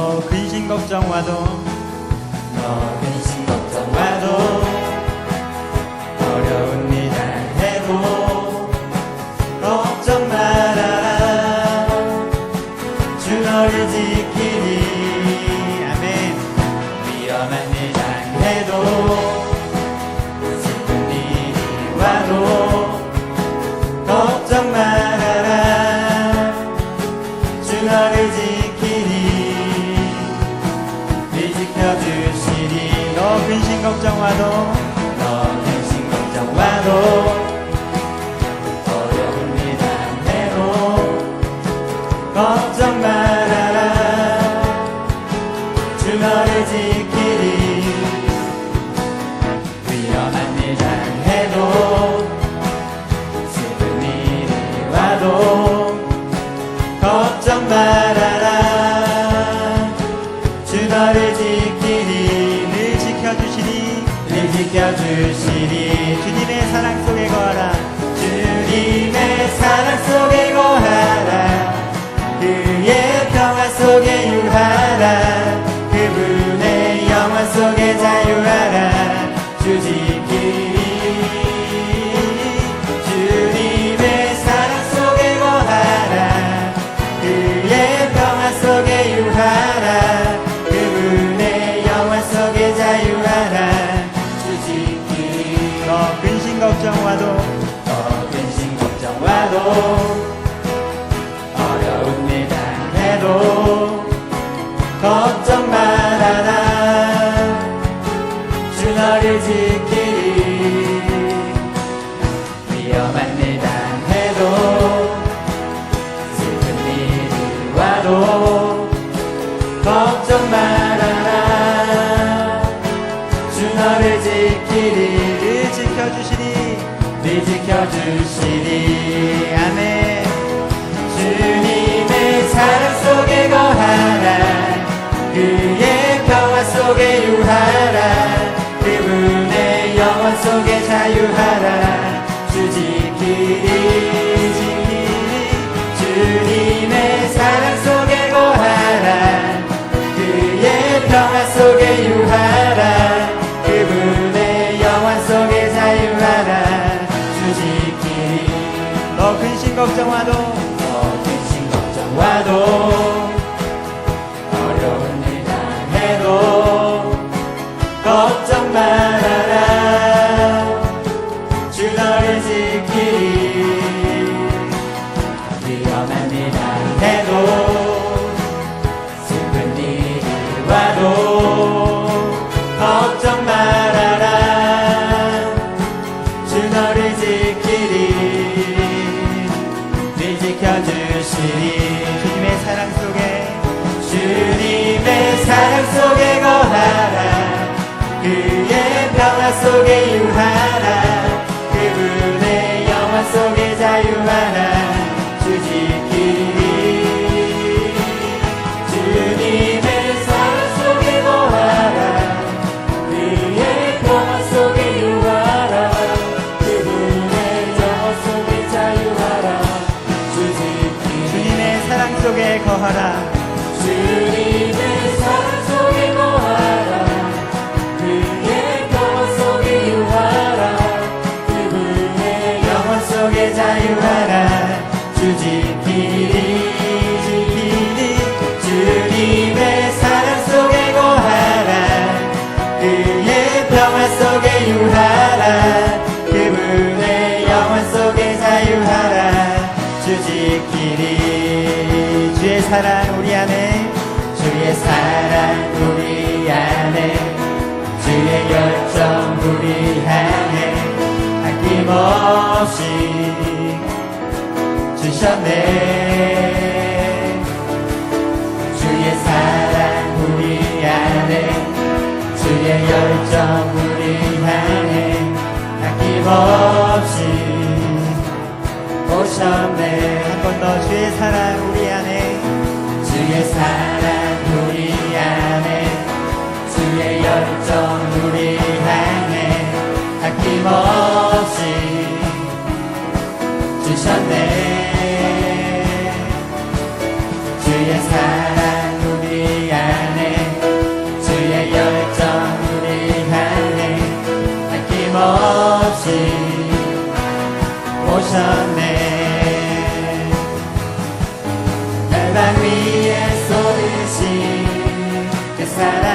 너 근심 걱정 와도 너 근심 걱정 와도 어려운 일 당해도 걱정 말아라. 주 너를 지키니. 아멘. 위험한 일 당해도 슬픈 일이 와도 걱정 말아라. 주 너를 지키니. 네 지켜주시니. 너 근심 걱정 와도 너 근심 걱정 와도 어려운 일 당해도 걱정 말아라. 주 너를 지키리. 위험한 일 당해도 슬픈 일이 와도 걱정 말아라. 주 너를 지키리. 늘 지켜주시리. 늘 지켜주시리. 주님의 사랑 속에 거하라. 주님의 사랑 속에 거하라. 그의 평화 속에 유하라. 그분의 영원 속에 자유하라. 주 지키리. 주님의 사랑 속에 거하라. 그의 평화 속에 유하라. 그분의 영원 속에 자유하라. 주 지키리. 너 근심 걱정 와도 너 근심 걱정 와도 어려운 일 당해도 걱정 말아라. 주 너를 지키리. 위험한 일 당해도 슬픈 일이 와도 걱정 말아라. 주 너를 지키리. 늘 지켜주시리. 늘 지켜주시리. 아멘. 주님의 사랑 속에 거하라. 그의 평화 속에 유하라. 그분의 영원 속에 자유하라. 주 지키리. 주님의 사랑 속에 거하라. 그의 평화 속에 유하라. 그분의 영원 속에 자유하라. 주 지키리. 너 근심 걱정 와도 너 근심 걱정 와도 어려운 일 당해도 걱정 말아라. 주 너를 지키리. 위험한 일 당해도 슬픈 일이 와도 걱정 말아라. 주 너를 지키리. 늘 지켜주시리. 주님의 사랑 속에 주님의 사랑 속에 거하라. 그의 평화 속에 유하라. 그분의 영원 속에 자유하라. 주 지키리. 주님의 사랑 속에 거하라. 그의 평화 속에 유하라. 그분의 영원 속에 자유하라. 주 지키리. 주님의 사랑 속에 거하라. 주님의 사랑 속에 거하라. 그의 평화 속에 유하라. 그분의 영원 속에 자유하라. 주 지키리. 지키리. 주님의 사랑 속에 거하라. 그의 평화 속에 유하라. 그분의 영원 속에 자유하라. 주 지키리. 주의 사랑 우리 안에. 주의 사랑 우리 안에. 주의 열정 우리 향해 아낌없이 주셨네. 주의 사랑 우리 안에. 주의 열정 우리 향해 아낌없이 오셨네. 한 번 더. 주의 사랑 우리 안에. 주의 사랑 우리 안에. 주의 열정 우리 향해 아낌없이 주셨네. 주의 사랑 우리 안에. 오셨네. 열방 위에 쏟으신 그 사랑,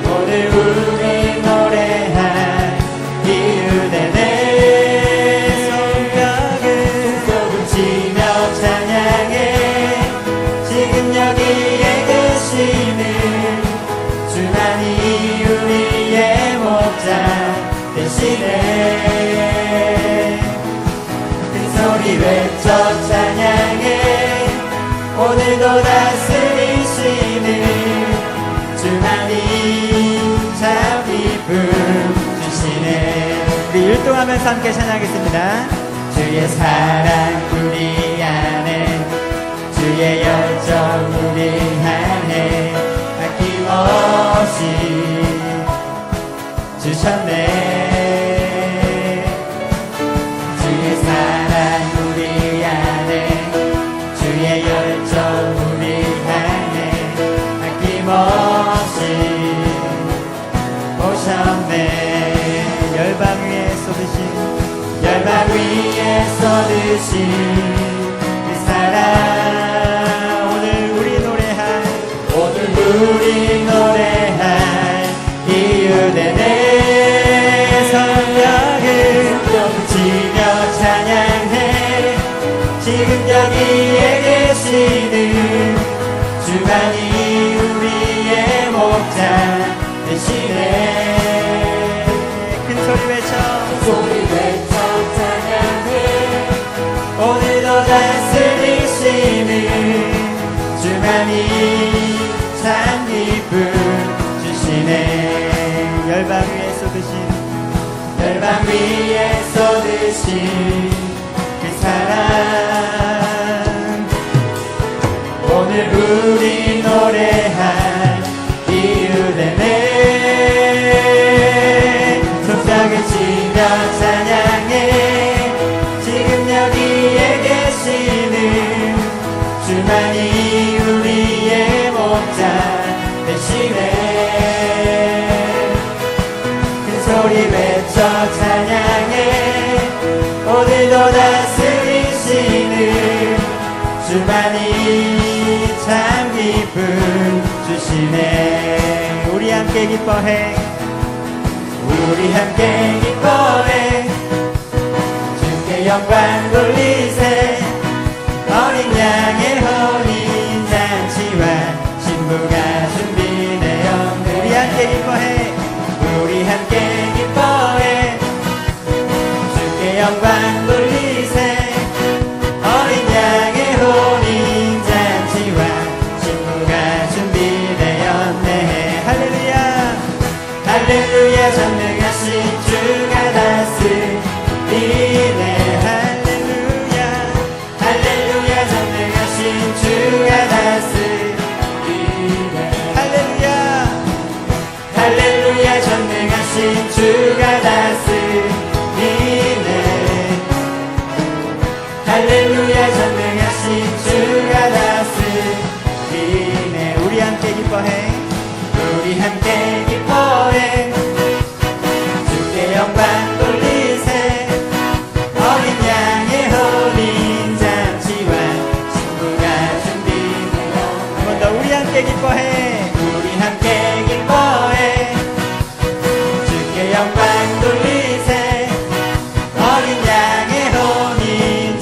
오늘 우리 노래할 이유 되네. 성벽을 치며 찬양해. 지금 여기에 계시는 주만이 우리의 목자 되시네. 큰 소리 외쳐 찬양해. 오늘도 다스리시는 주만이 참 기쁨 주시네. 우리 율동하면서 함께 찬양하겠습니다. 주의 사랑 우리 안에, 주의 열정 우리 안에 아낌없이 주셨네. 주의 사랑 우리 안에, 주의 열정 우리 안에 아낌없이 오셨네. 열방 위에 쏟으신, 열방 위에 쏟으신 그 사랑, 오늘 우리 노래할 이유 되네. 성벽을 치며 찬양해. 지금 여기에 계시는 주만이 우리의 목자 되시네. 큰 소리 외쳐 찬양해. 오늘도 다스리시는 주만이 참 기쁨 주시네. 열방 위에 쏟으신 그 사랑, 오늘 우리 노래할 이유 되네. 손뼉을 치며 찬양해. 지금 여기에 계시는 주만이 우리의 목자 되시네. 큰 소리 외쳐 찬양해. 오늘도 다스리시는 주만이 참 기쁨 주시네. 우리 함께 기뻐해. 우리 함께 기뻐해. 주께 영광 돌리세. 어린 양의 혼인 잔치와 신부가 준비되었네. 우리 함께 기뻐해. 우리 함께 기뻐해. 주께 영광 돌리세. 어린 양의 혼인 잔치와 신부가 준비되었네. 할렐루야. 할렐루야. 전능하신 주가 다스리네. 할렐루야. 할렐루야. 전능하신 주가 다스리네. 할렐루야. 할렐루야. 전능하신 주가 다스리네. 할렐루야. 전능하신 주가 다스리네. 우리 함께 기뻐해. 우리 함께 기뻐해. 주께 영광 돌리세. 어린 양의 혼인 잔치와 신부가 준비되어. 한 번 더 우리 함께 기뻐해. 우리 함께 기뻐해. 주께 영광 돌리세. 어린 양의 혼인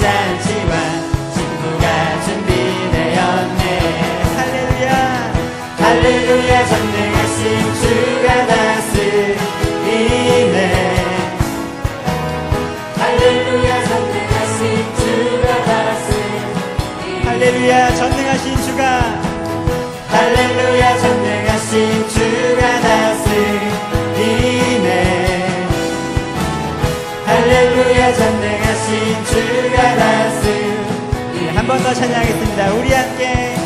잔치와 신부가 준비되었네. 할렐루야. 할렐루야. 전능하신 주가 다스리네. 할렐루야. 전능하신 주가 다스리네. 할렐루야. 전능하신 주가, 할렐루야. 전능하신 주가 다스리네. 할렐루야. 전능하신 주가 다스리네. 한 번 더 찬양하겠습니다. 우리 함께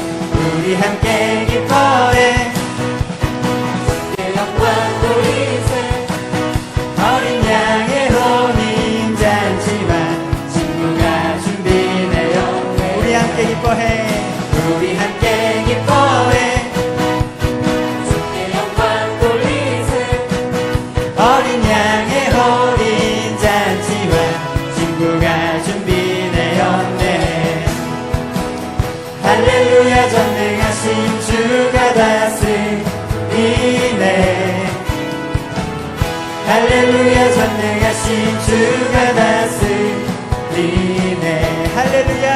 기뻐해. 영광 돌리세. 어린 양의 혼인 잔치와 신부가 준비되었네. 우리 함께 기뻐해. 우리 함께 기뻐해. 주께 영광 돌리세. 전능하신 주가 다스리네. 할렐루야.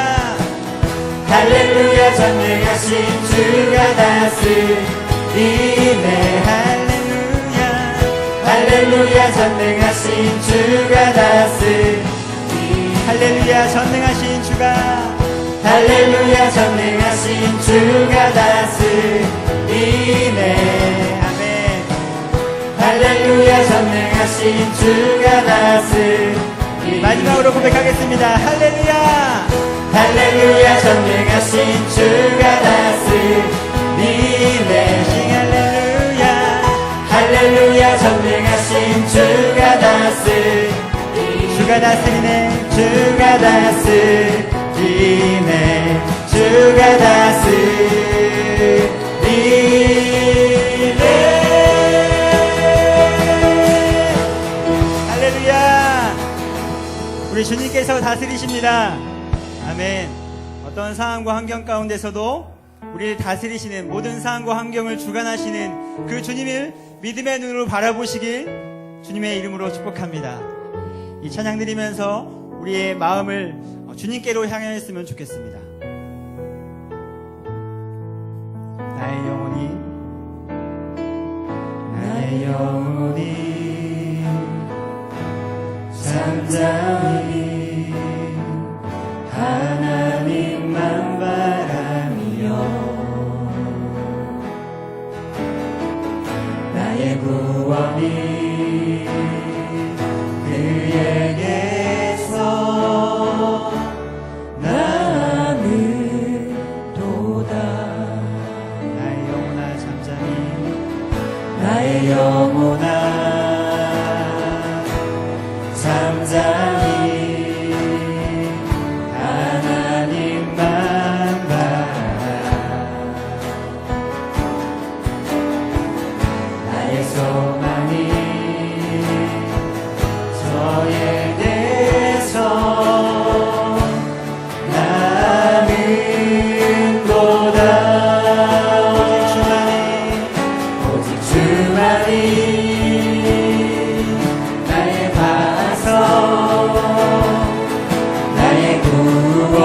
할렐루야. 전능하신 주가 다스리네. 할렐루야. 할렐루야. 전능하신 주가 다스리네. 할렐루야. 전능하신 주가, 할렐루야. 전능하신 주가 다스리네. 아멘. 할렐루야. 전능하신 주가 다스리네. 마지막으로 고백하겠습니다. 할렐루야. 할렐루야. 전능하신 주가 다스리네. 할렐루야. 할렐루야. 전능하신 주가 다스리네. 주가 다스리네. 주가 다스리네. 주가 다스리네. 할렐루야. 우리 주님께서 다스리십니다. 아멘. 어떤 상황과 환경 가운데서도 우리를 다스리시는, 모든 상황과 환경을 주관하시는 그 주님을 믿음의 눈으로 바라보시길 주님의 이름으로 축복합니다. 이 찬양 드리면서 우리의 마음을 주님께로 향했으면 좋겠습니다. 나의 영혼이, 나의 영혼이 잠잠히 하나님만 바라며 나의 구원이 그에게서 나는 도다. 나의 영혼아 잠잠히, 나의 영혼아 잠잠히 하나님만 바라. 나의 소망이 저에게서 나는 도다. 오직 주만이 나의 바서 나의 구원이시니.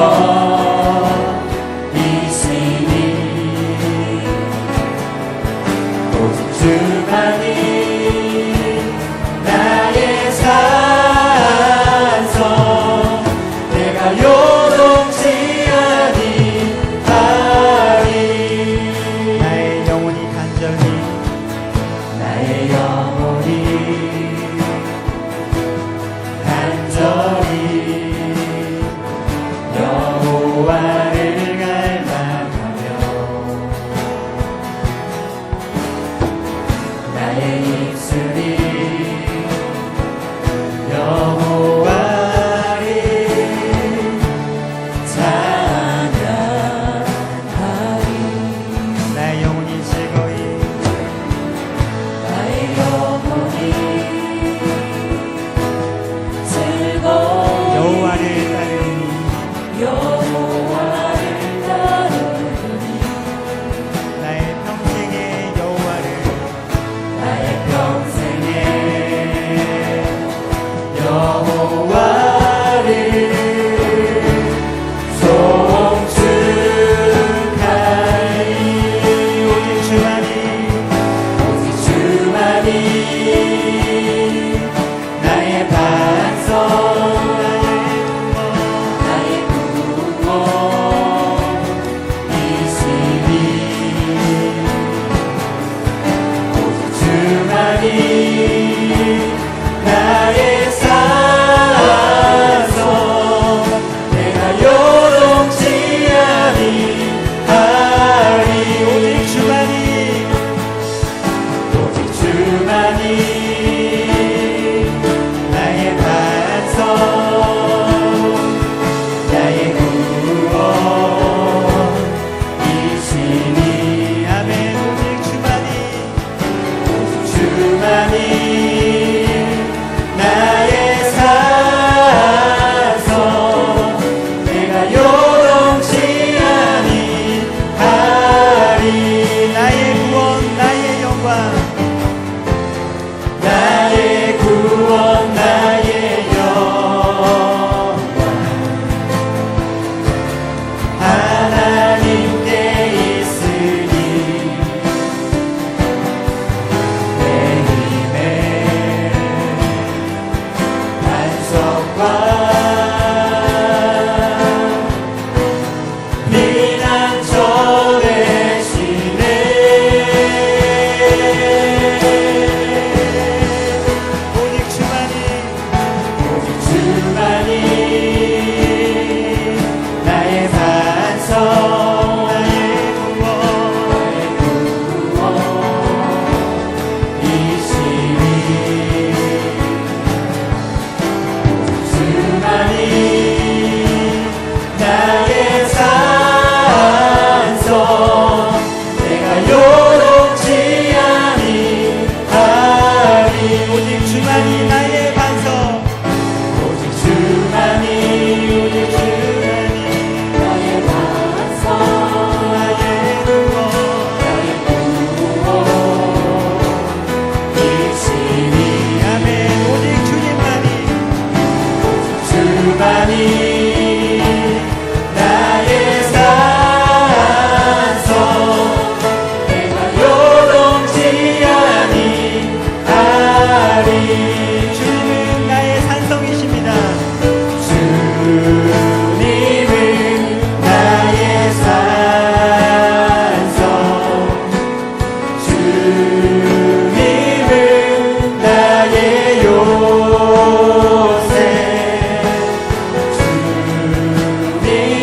오직 주만이 나의 산성, 내가 요동치 아니하리. 나의 영혼이 간절히, 나의 영혼이 간절히 여호와를 갈망하며 나의 입술이 여호와를 찬양하리. 나의 영혼이 즐거이, 나의 영혼이 즐거이 여호와를 따르니. 여호와를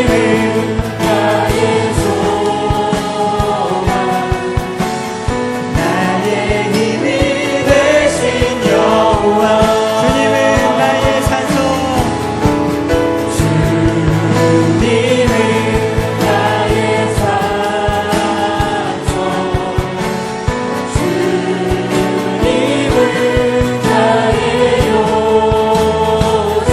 나의 소망 나의 힘이 되신 여호와 주님은 나의 산소 주님은 나의 산소 주님은 나의 요새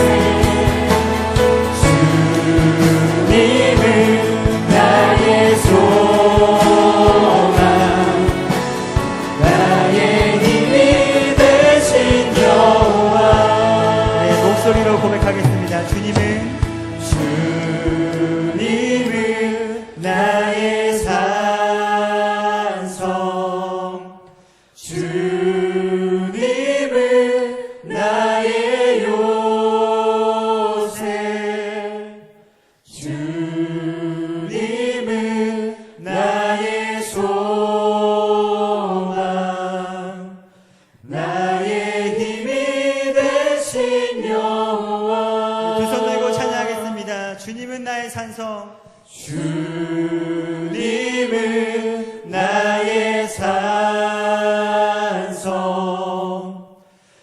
주님은 나의 소망 나의 힘이 되신 여호와 네, 목소리로 고백하겠습니다. 주님은 나의 산성 주님은 나의 요새 주님은 나의 소망 나의 힘이 되신 여호와 두 손 들고 찬양하겠습니다. 주님은 나의 산성 주님은 나의 산성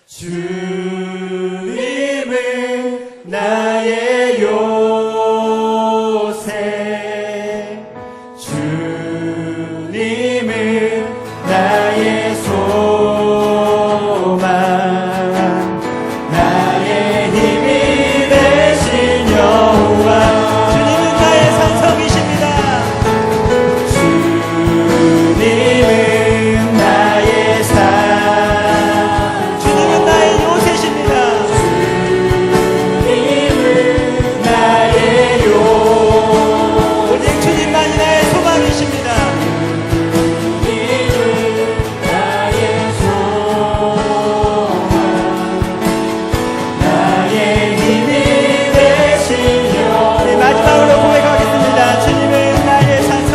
주님은 나의 요새 주님은 나의 소망 나의 힘이 되신 여호와 주님은 나의 산성이십니다. 주님은 나의 산 주님은 나의 요새십니다. 주님은 나의 요 오직 주님만이 나의 소망이십니다. 주님은 나의 소망 나의 힘이 되신 네, 여호와 마지막으로 고백하겠습니다. 주님은 나의 산성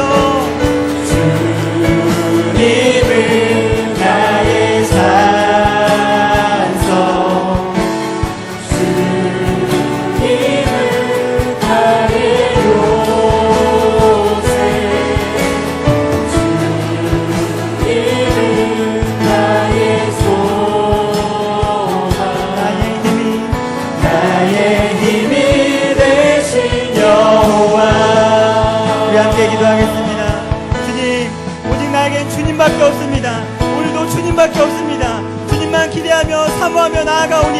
주님은 나의 산성 주님은 나의 요새 주님은 나의 소망 나의 힘이 나의 힘이 되신 여호와 우리 함께 기도하겠습니다. 주님, 오직 나에겐 주님밖에 없습니다. 오늘도 주님밖에 없습니다. 주님만 기대하며 사모하며 나아가오니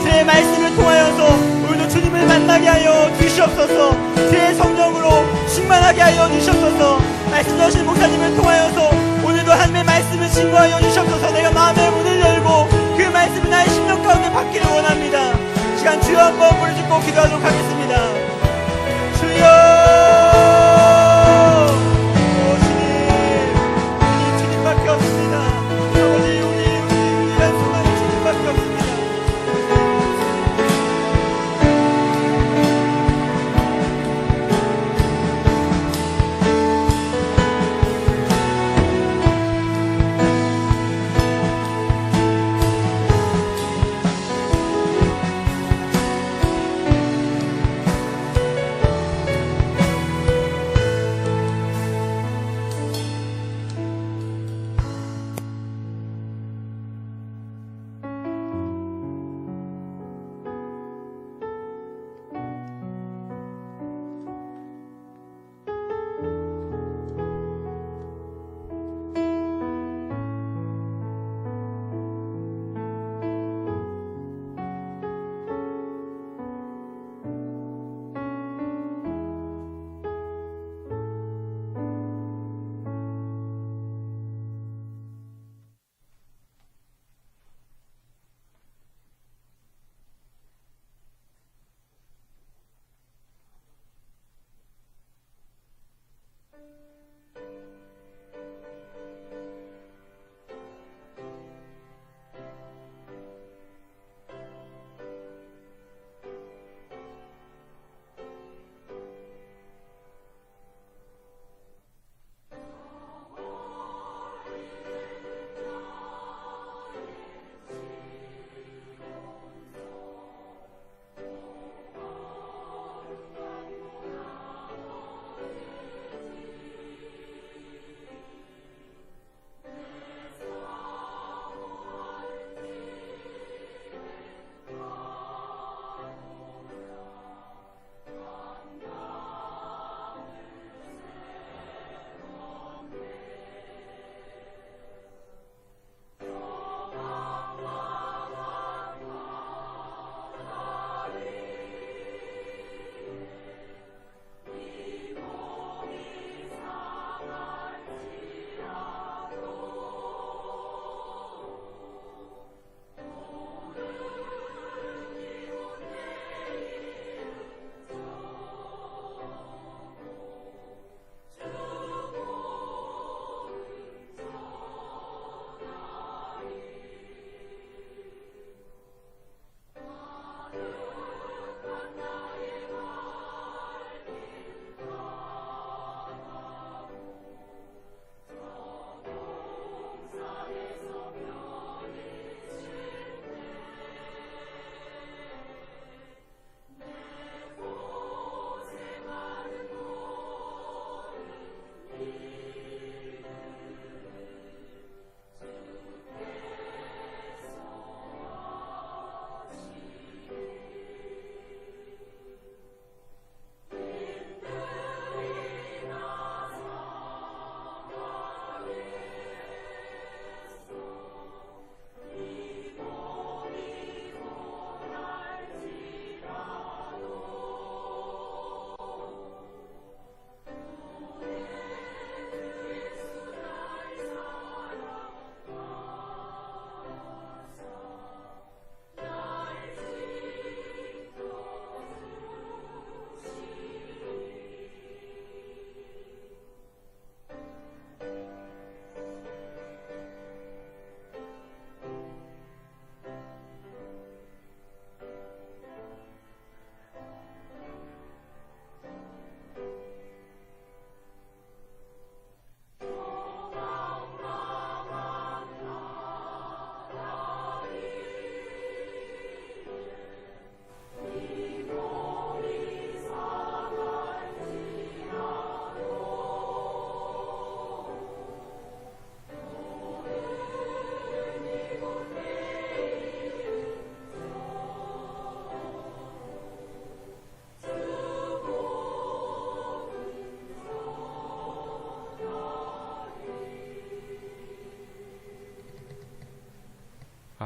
주의 말씀을 통하여서 오늘도 주님을 만나게 하여 주시옵소서. 주의 성령으로 충만하게 하여 주시옵소서. 말씀 주신 목사님을 통하여서 오늘도 하나님의 말씀을 증거하여 주시옵소서. 내가 마음의 문을 열고 그 말씀을 나의 심령 가운데 받기를 원합니다. 시간 주여 한번 부르짖고 기도하도록 하겠습니다. 주여! 주님밖에 없습니다. 아버지, 우리 유일한 소망이 주님밖에 없습니다.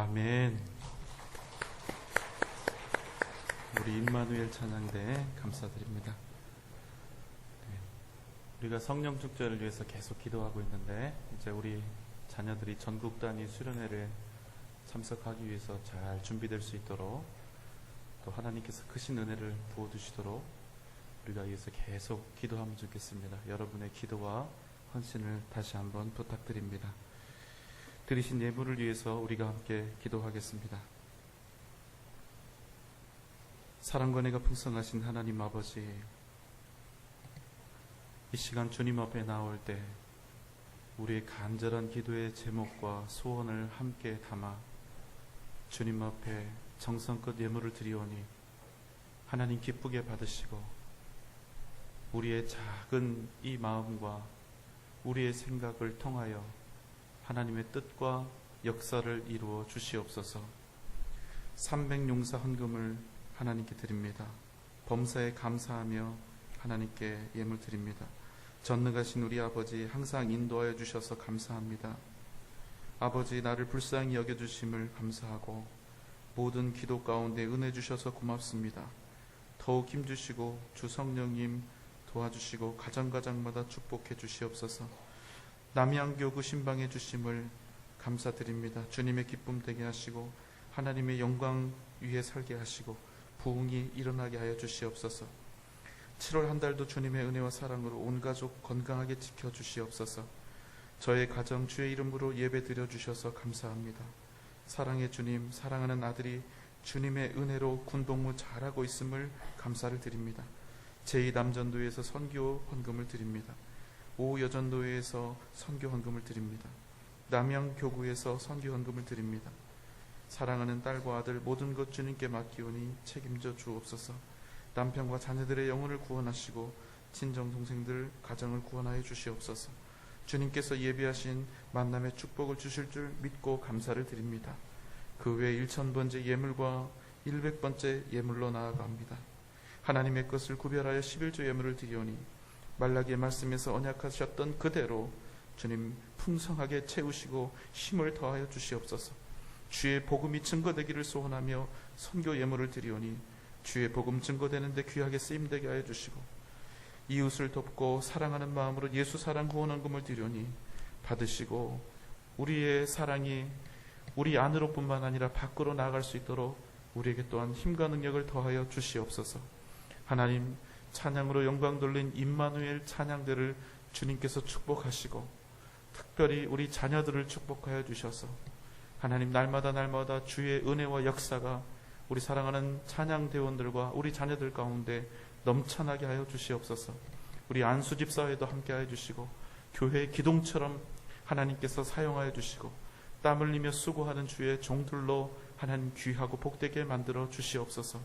아멘. 우리 임마누엘 찬양대 감사드립니다. 우리가 성령 축제를 위해서 계속 기도하고 있는데 이제 우리 자녀들이 전국 단위 수련회를 참석하기 위해서 잘 준비될 수 있도록 또 하나님께서 크신 은혜를 부어주시도록 우리가 위해서 계속 기도하면 좋겠습니다. 여러분의 기도와 헌신을 다시 한번 부탁드립니다. 드리신 예물을 위해서 우리가 함께 기도하겠습니다. 사랑과 은혜가 풍성하신 하나님 아버지, 이 시간 주님 앞에 나올 때 우리의 간절한 기도의 제목과 소원을 함께 담아 주님 앞에 정성껏 예물을 드리오니 하나님 기쁘게 받으시고 우리의 작은 이 마음과 우리의 생각을 통하여 하나님의 뜻과 역사를 이루어 주시옵소서. 300용사 헌금을 하나님께 드립니다. 범사에 감사하며 하나님께 예물 드립니다. 전능하신 우리 아버지, 항상 인도하여 주셔서 감사합니다. 아버지, 나를 불쌍히 여겨주심을 감사하고 모든 기도 가운데 은혜 주셔서 고맙습니다. 더욱 힘주시고 주 성령님 도와주시고 가정가정마다 축복해 주시옵소서. 남양교구 신방해 주심을 감사드립니다. 주님의 기쁨 되게 하시고 하나님의 영광 위에 살게 하시고 부흥이 일어나게 하여 주시옵소서. 7월 한 달도 주님의 은혜와 사랑으로 온 가족 건강하게 지켜주시옵소서. 저의 가정 주의 이름으로 예배 드려주셔서 감사합니다. 사랑의 주님, 사랑하는 아들이 주님의 은혜로 군복무 잘하고 있음을 감사를 드립니다. 제2남전도회에서 선교 헌금을 드립니다. 5여전도회에서 선교 헌금을 드립니다. 남양교구에서 선교 헌금을 드립니다. 사랑하는 딸과 아들 모든 것 주님께 맡기오니 책임져 주옵소서. 남편과 자녀들의 영혼을 구원하시고 친정 동생들 가정을 구원하여 주시옵소서. 주님께서 예비하신 만남의 축복을 주실 줄 믿고 감사를 드립니다. 그 외 1000번째 예물과 100번째 예물로 나아갑니다. 하나님의 것을 구별하여 11조 예물을 드리오니 말라기의 말씀에서 언약하셨던 그대로 주님 풍성하게 채우시고 힘을 더하여 주시옵소서. 주의 복음이 증거되기를 소원하며 선교 예물을 드리오니 주의 복음 증거되는데 귀하게 쓰임되게 하여 주시고 이웃을 돕고 사랑하는 마음으로 예수 사랑 구원 헌금을 드리오니 받으시고 우리의 사랑이 우리 안으로뿐만 아니라 밖으로 나아갈 수 있도록 우리에게 또한 힘과 능력을 더하여 주시옵소서. 하나님, 찬양으로 영광 돌린 임마누엘 찬양대를 주님께서 축복하시고 특별히 우리 자녀들을 축복하여 주셔서 하나님, 날마다 주의 은혜와 역사가 우리 사랑하는 찬양대원들과 우리 자녀들 가운데 넘쳐나게 하여 주시옵소서. 우리 안수집사회도 함께 하여 주시고 교회의 기둥처럼 하나님께서 사용하여 주시고 땀 흘리며 수고하는 주의 종들로 하나님 귀하고 복되게 만들어 주시옵소서.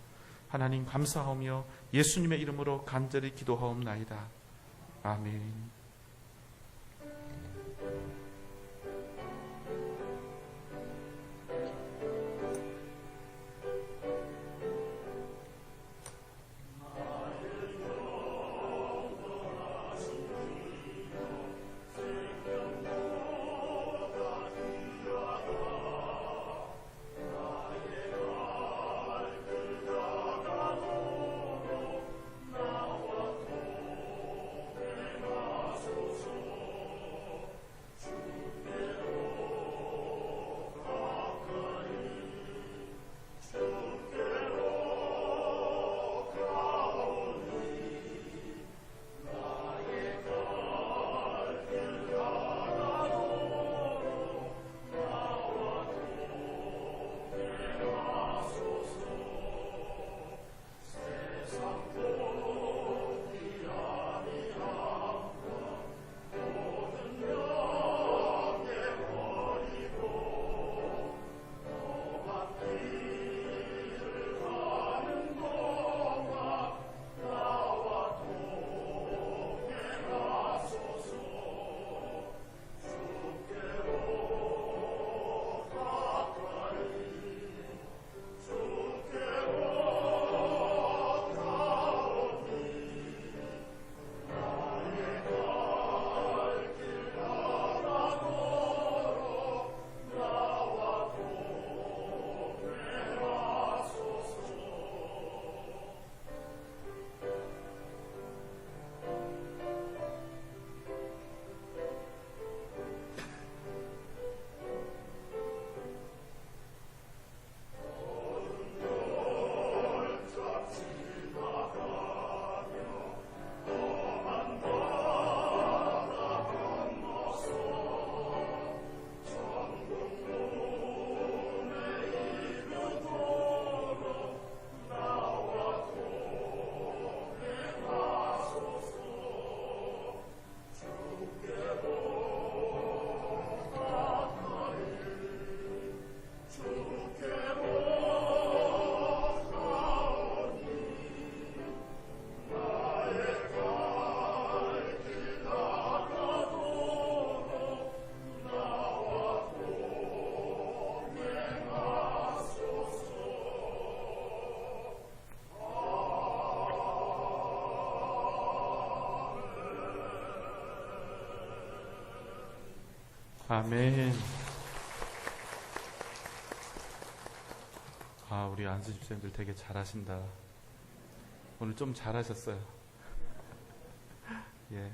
하나님 감사하며 예수님의 이름으로 간절히 기도하옵나이다. 아멘. 아멘. 우리 안수 집사님들 되게 잘하신다. 오늘 좀 잘하셨어요. 예,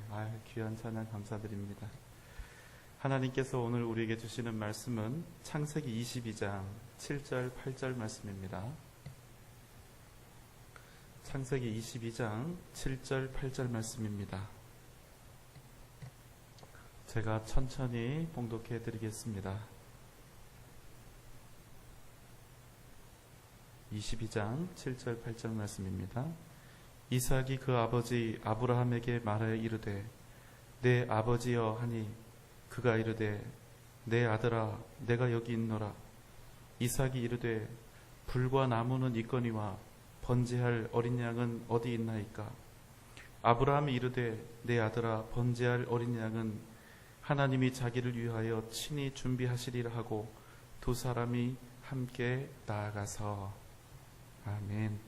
귀한 찬양 감사드립니다. 하나님께서 오늘 우리에게 주시는 말씀은 창세기 22장 7절 8절 말씀입니다. 창세기 22장 7절 8절 말씀입니다. 제가 천천히 봉독해 드리겠습니다. 22장 7절 8절 말씀입니다. 이삭이 그 아버지 아브라함에게 말하여 이르되 내 아버지여 하니 그가 이르되 내 아들아 내가 여기 있노라. 이삭이 이르되 불과 나무는 있거니와 번제할 어린 양은 어디 있나이까. 아브라함이 이르되 내 아들아 번제할 어린 양은 하나님이 자기를 위하여 친히 준비하시리라 하고 두 사람이 함께 나아가서. 아멘.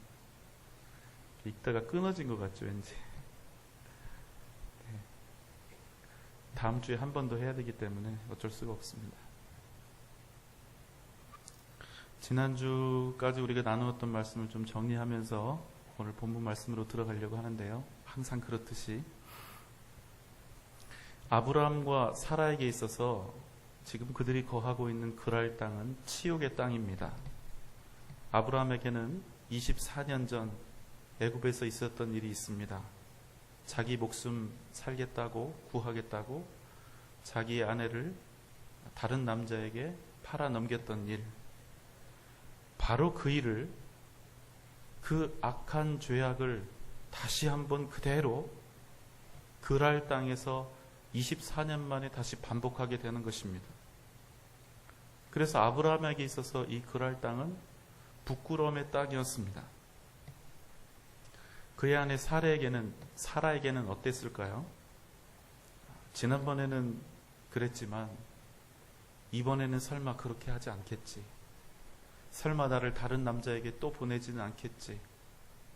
읽다가 끊어진 것 같죠, 왠지. 네. 다음 주에 한 번 더 해야 되기 때문에 어쩔 수가 없습니다. 지난주까지 우리가 나누었던 말씀을 좀 정리하면서 오늘 본문 말씀으로 들어가려고 하는데요. 항상 그렇듯이 아브라함과 사라에게 있어서 지금 그들이 거하고 있는 그랄 땅은 치욕의 땅입니다. 아브라함에게는 24년 전 애굽에서 있었던 일이 있습니다. 자기 목숨 살겠다고 구하겠다고 자기 아내를 다른 남자에게 팔아 넘겼던 일, 바로 그 일을, 그 악한 죄악을 다시 한번 그대로 그랄 땅에서 24년 만에 다시 반복하게 되는 것입니다. 그래서 아브라함에게 있어서 이 그랄 땅은 부끄러움의 땅이었습니다. 그의 아내 사라에게는 어땠을까요? 지난번에는 그랬지만 이번에는 설마 그렇게 하지 않겠지. 설마 나를 다른 남자에게 또 보내지는 않겠지.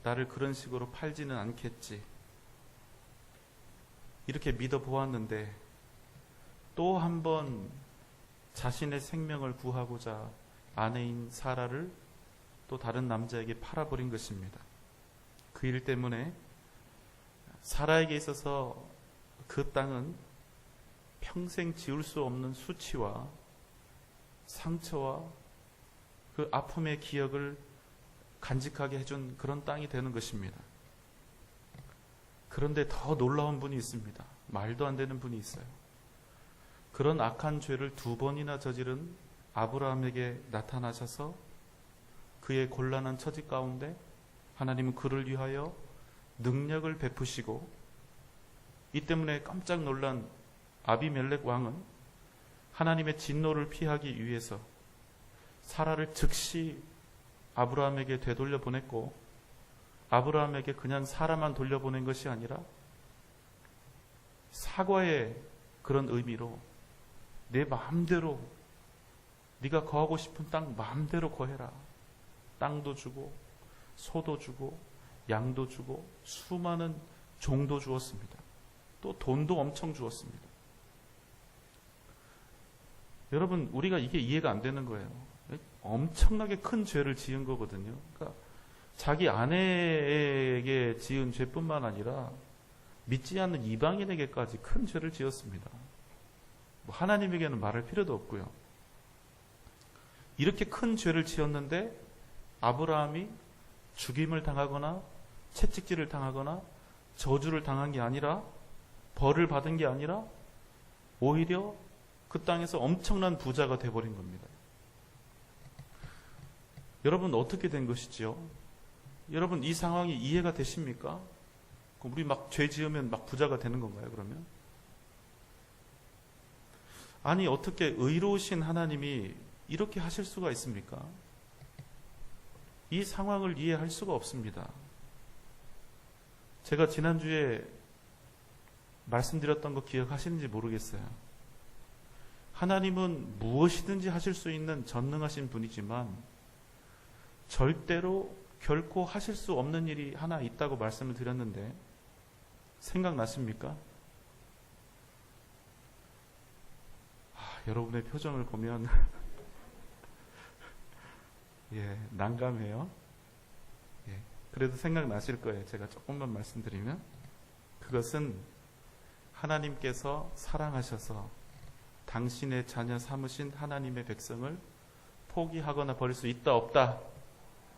나를 그런 식으로 팔지는 않겠지. 이렇게 믿어보았는데 또 한 번 자신의 생명을 구하고자 아내인 사라를 또 다른 남자에게 팔아버린 것입니다. 그 일 때문에 사라에게 있어서 그 땅은 평생 지울 수 없는 수치와 상처와 그 아픔의 기억을 간직하게 해준 그런 땅이 되는 것입니다. 그런데 더 놀라운 분이 있습니다. 말도 안 되는 분이 있어요. 그런 악한 죄를 2번이나 저지른 아브라함에게 나타나셔서 그의 곤란한 처지 가운데 하나님은 그를 위하여 능력을 베푸시고, 이 때문에 깜짝 놀란 아비멜렉 왕은 하나님의 진노를 피하기 위해서 사라를 즉시 아브라함에게 되돌려 보냈고, 아브라함에게 그냥 사라만 돌려보낸 것이 아니라 사과의 그런 의미로 내 마음대로 네가 거하고 싶은 땅 마음대로 거해라. 땅도 주고 소도 주고 양도 주고 수많은 종도 주었습니다. 또 돈도 엄청 주었습니다. 여러분, 우리가 이게 이해가 안 되는 거예요. 엄청나게 큰 죄를 지은 거거든요. 그러니까 자기 아내에게 지은 죄뿐만 아니라 믿지 않는 이방인에게까지 큰 죄를 지었습니다. 하나님에게는 말할 필요도 없고요. 이렇게 큰 죄를 지었는데 아브라함이 죽임을 당하거나 채찍질을 당하거나 저주를 당한 게 아니라, 벌을 받은 게 아니라 오히려 그 땅에서 엄청난 부자가 돼버린 겁니다. 여러분, 어떻게 된 것이지요? 여러분, 이 상황이 이해가 되십니까? 우리 막 죄 지으면 막 부자가 되는 건가요, 그러면? 아니, 어떻게 의로우신 하나님이 이렇게 하실 수가 있습니까? 이 상황을 이해할 수가 없습니다. 제가 지난주에 말씀드렸던 거 기억하시는지 모르겠어요. 하나님은 무엇이든지 하실 수 있는 전능하신 분이지만 절대로 결코 하실 수 없는 일이 하나 있다고 말씀을 드렸는데 생각나십니까? 여러분의 표정을 보면 예, 난감해요. 예, 그래도 생각나실 거예요. 제가 조금만 말씀드리면, 그것은 하나님께서 사랑하셔서 당신의 자녀 삼으신 하나님의 백성을 포기하거나 버릴 수 있다 없다?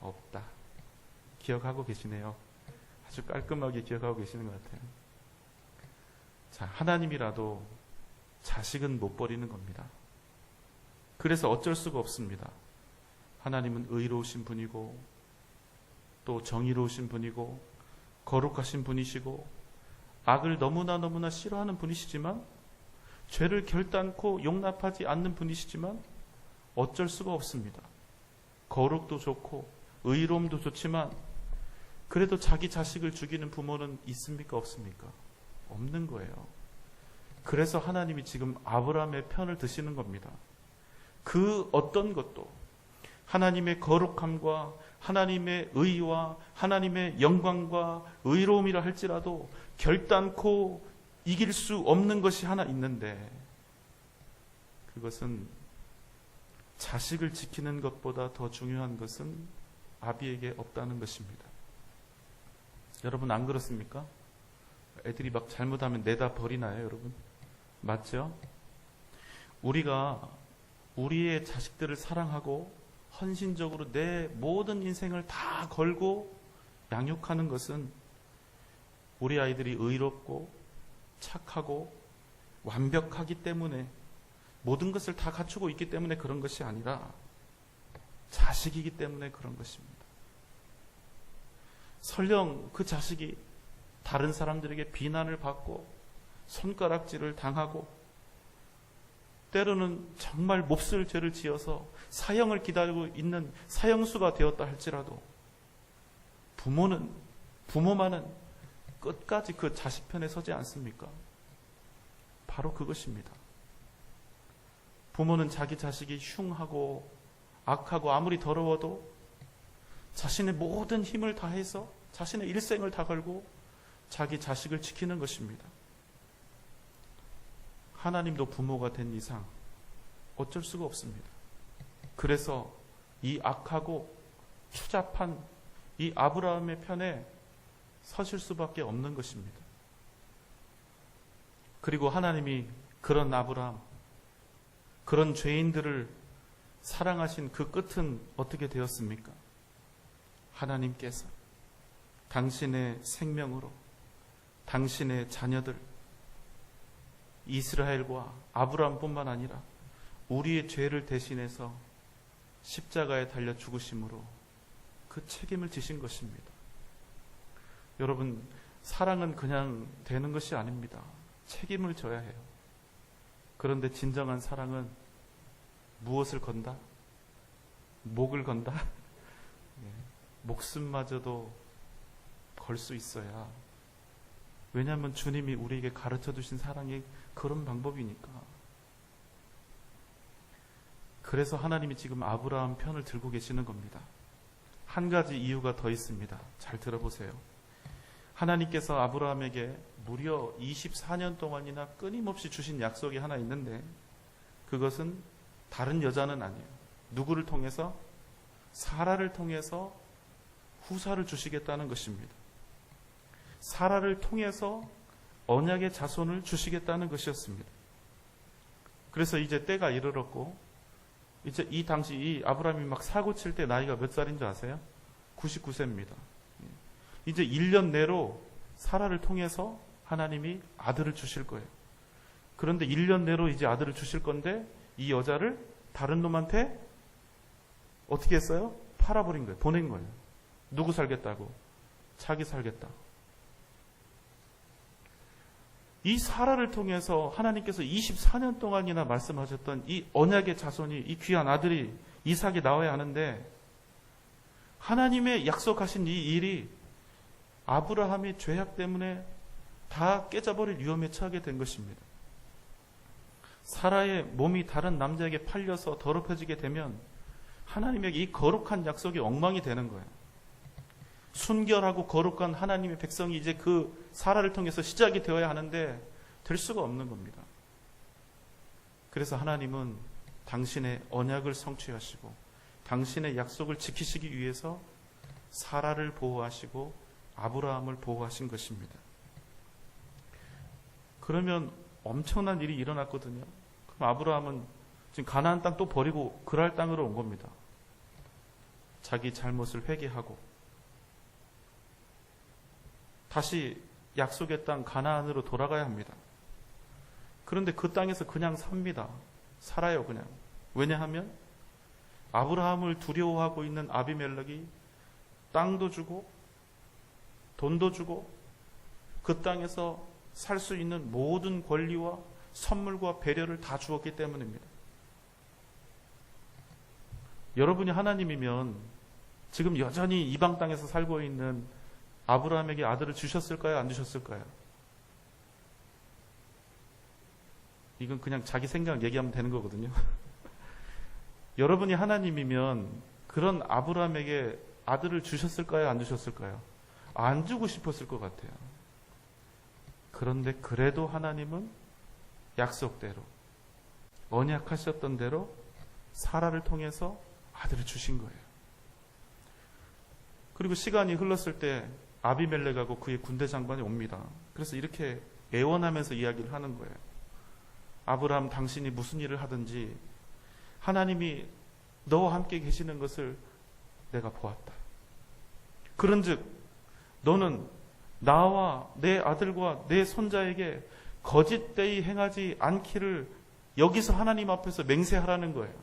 없다. 기억하고 계시네요. 아주 깔끔하게 기억하고 계시는 것 같아요. 자, 하나님이라도 자식은 못 버리는 겁니다. 그래서 어쩔 수가 없습니다. 하나님은 의로우신 분이고 또 정의로우신 분이고 거룩하신 분이시고 악을 너무나 싫어하는 분이시지만, 죄를 결단코 용납하지 않는 분이시지만 어쩔 수가 없습니다. 거룩도 좋고 의로움도 좋지만 그래도 자기 자식을 죽이는 부모는 있습니까? 없습니까? 없는 거예요. 그래서 하나님이 지금 아브라함의 편을 드시는 겁니다. 그 어떤 것도 하나님의 거룩함과 하나님의 의와 하나님의 영광과 의로움이라 할지라도 결단코 이길 수 없는 것이 하나 있는데, 그것은 자식을 지키는 것보다 더 중요한 것은 아비에게 없다는 것입니다. 여러분, 안 그렇습니까? 애들이 막 잘못하면 내다 버리나요, 여러분? 맞죠? 우리가 우리의 자식들을 사랑하고 헌신적으로 내 모든 인생을 다 걸고 양육하는 것은 우리 아이들이 의롭고 착하고 완벽하기 때문에, 모든 것을 다 갖추고 있기 때문에 그런 것이 아니라 자식이기 때문에 그런 것입니다. 설령 그 자식이 다른 사람들에게 비난을 받고 손가락질을 당하고 때로는 정말 몹쓸 죄를 지어서 사형을 기다리고 있는 사형수가 되었다 할지라도, 부모만은 끝까지 그 자식 편에 서지 않습니까? 바로 그것입니다. 부모는 자기 자식이 흉하고 악하고 아무리 더러워도 자신의 모든 힘을 다해서 자신의 일생을 다 걸고 자기 자식을 지키는 것입니다. 하나님도 부모가 된 이상 어쩔 수가 없습니다. 그래서 이 악하고 추잡한 이 아브라함의 편에 서실 수밖에 없는 것입니다. 그리고 하나님이 그런 아브라함, 그런 죄인들을 사랑하신 그 끝은 어떻게 되었습니까? 하나님께서 당신의 생명으로 당신의 자녀들 이스라엘과 아브라함뿐만 아니라 우리의 죄를 대신해서 십자가에 달려 죽으심으로 그 책임을 지신 것입니다. 여러분, 사랑은 그냥 되는 것이 아닙니다. 책임을 져야 해요. 그런데 진정한 사랑은 무엇을 건다? 목을 건다? 목숨마저도 걸 수 있어야. 왜냐하면 주님이 우리에게 가르쳐 주신 사랑이 그런 방법이니까. 그래서 하나님이 지금 아브라함 편을 들고 계시는 겁니다. 한 가지 이유가 더 있습니다. 잘 들어보세요. 하나님께서 아브라함에게 무려 24년 동안이나 끊임없이 주신 약속이 하나 있는데, 그것은 다른 여자는 아니에요. 누구를 통해서? 사라를 통해서 후사를 주시겠다는 것입니다. 사라를 통해서 언약의 자손을 주시겠다는 것이었습니다. 그래서 이제 때가 이르렀고, 이제 이 당시 이 아브라함이 막 사고 칠 때 나이가 몇 살인 줄 아세요? 99세입니다. 이제 1년 내로 사라를 통해서 하나님이 아들을 주실 거예요. 그런데 1년 내로 이제 아들을 주실 건데, 이 여자를 다른 놈한테 어떻게 했어요? 팔아버린 거예요. 보낸 거예요. 누구 살겠다고? 자기 살겠다. 이 사라를 통해서 하나님께서 24년 동안이나 말씀하셨던 이 언약의 자손이, 이 귀한 아들이 이삭이 나와야 하는데, 하나님의 약속하신 이 일이 아브라함의 죄악 때문에 다 깨져버릴 위험에 처하게 된 것입니다. 사라의 몸이 다른 남자에게 팔려서 더럽혀지게 되면 하나님에게 이 거룩한 약속이 엉망이 되는 거예요. 순결하고 거룩한 하나님의 백성이 이제 그 사라를 통해서 시작이 되어야 하는데 될 수가 없는 겁니다. 그래서 하나님은 당신의 언약을 성취하시고 당신의 약속을 지키시기 위해서 사라를 보호하시고 아브라함을 보호하신 것입니다. 그러면 엄청난 일이 일어났거든요. 그럼 아브라함은 지금 가나안 땅 또 버리고 그랄 땅으로 온 겁니다. 자기 잘못을 회개하고 다시 약속의 땅 가나안으로 돌아가야 합니다. 그런데 그 땅에서 그냥 삽니다. 살아요, 그냥. 왜냐하면 아브라함을 두려워하고 있는 아비멜렉이 땅도 주고 돈도 주고 그 땅에서 살 수 있는 모든 권리와 선물과 배려를 다 주었기 때문입니다. 여러분이 하나님이면 지금 여전히 이방 땅에서 살고 있는 아브라함에게 아들을 주셨을까요? 안 주셨을까요? 이건 그냥 자기 생각을 얘기하면 되는 거거든요. 여러분이 하나님이면 그런 아브라함에게 아들을 주셨을까요? 안 주셨을까요? 안 주고 싶었을 것 같아요. 그런데 그래도 하나님은 약속대로 언약하셨던 대로 사라를 통해서 아들을 주신 거예요. 그리고 시간이 흘렀을 때 아비멜렉하고 그의 군대 장관이 옵니다. 그래서 이렇게 애원하면서 이야기를 하는 거예요. 아브라함, 당신이 무슨 일을 하든지 하나님이 너와 함께 계시는 것을 내가 보았다. 그런즉 너는 나와 내 아들과 내 손자에게 거짓되이 행하지 않기를 여기서 하나님 앞에서 맹세하라는 거예요.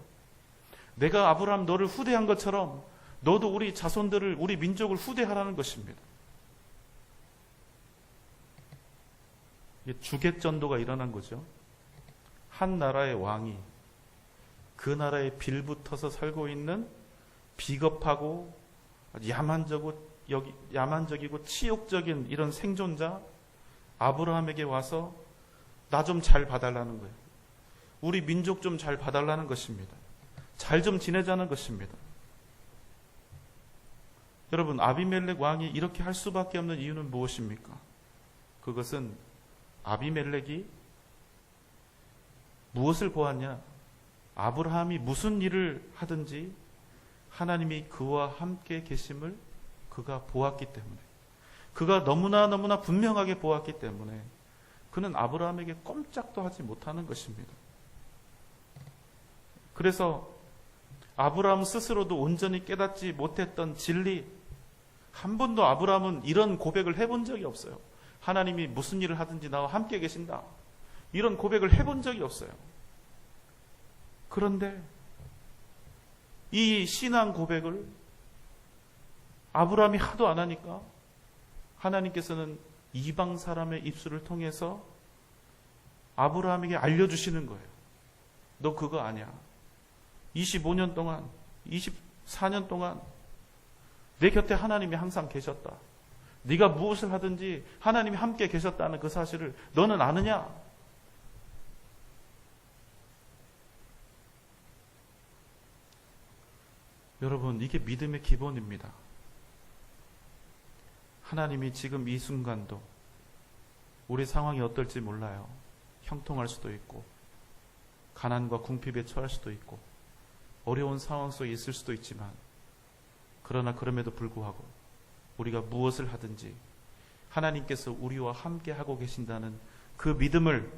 내가 아브라함 너를 후대한 것처럼 너도 우리 자손들을, 우리 민족을 후대하라는 것입니다. 주객전도가 일어난 거죠. 한 나라의 왕이 그 나라에 빌붙어서 살고 있는 비겁하고 야만적이고 치욕적인 이런 생존자 아브라함에게 와서 나 좀 잘 봐달라는 거예요. 우리 민족 좀 잘 봐달라는 것입니다. 잘 좀 지내자는 것입니다. 여러분, 아비멜렉 왕이 이렇게 할 수밖에 없는 이유는 무엇입니까? 그것은 아비멜렉이 무엇을 보았냐? 아브라함이 무슨 일을 하든지 하나님이 그와 함께 계심을 그가 보았기 때문에, 그가 너무나 분명하게 보았기 때문에 그는 아브라함에게 꼼짝도 하지 못하는 것입니다. 그래서 아브라함 스스로도 온전히 깨닫지 못했던 진리, 한 번도 아브라함은 이런 고백을 해본 적이 없어요. 하나님이 무슨 일을 하든지 나와 함께 계신다, 이런 고백을 해본 적이 없어요. 그런데 이 신앙 고백을 아브라함이 하도 안 하니까 하나님께서는 이방 사람의 입술을 통해서 아브라함에게 알려주시는 거예요. 너 그거 아니야. 25년 동안, 24년 동안 내 곁에 하나님이 항상 계셨다. 네가 무엇을 하든지 하나님이 함께 계셨다는 그 사실을 너는 아느냐? 여러분, 이게 믿음의 기본입니다. 하나님이 지금 이 순간도 우리 상황이 어떨지 몰라요. 형통할 수도 있고 가난과 궁핍에 처할 수도 있고 어려운 상황 속에 있을 수도 있지만, 그러나 그럼에도 불구하고 우리가 무엇을 하든지 하나님께서 우리와 함께 하고 계신다는 그 믿음을